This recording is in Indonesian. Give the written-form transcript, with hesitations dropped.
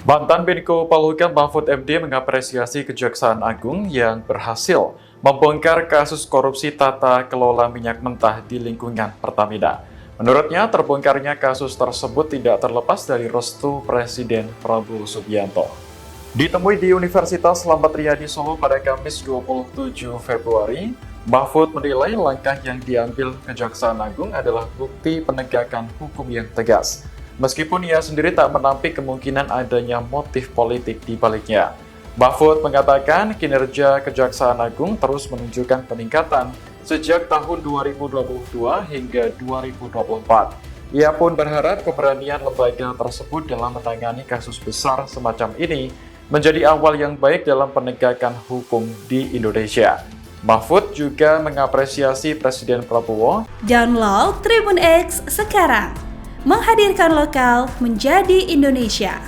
Mantan Menko Polhukam Mahfud MD mengapresiasi Kejaksaan Agung yang berhasil membongkar kasus korupsi tata kelola minyak mentah di lingkungan Pertamina. Menurutnya, terbongkarnya kasus tersebut tidak terlepas dari restu Presiden Prabowo Subianto. Ditemui di Universitas Slamet Riyadi Solo pada Kamis 27 Februari, Mahfud menilai langkah yang diambil Kejaksaan Agung adalah bukti penegakan hukum yang tegas. Meskipun ia sendiri tak menampik kemungkinan adanya motif politik di baliknya. Mahfud mengatakan kinerja Kejaksaan Agung terus menunjukkan peningkatan sejak tahun 2022 hingga 2024. Ia pun berharap keberanian lembaga tersebut dalam menangani kasus besar semacam ini menjadi awal yang baik dalam penegakan hukum di Indonesia. Mahfud juga mengapresiasi Presiden Prabowo. Download Tribun X sekarang, menghadirkan lokal menjadi Indonesia.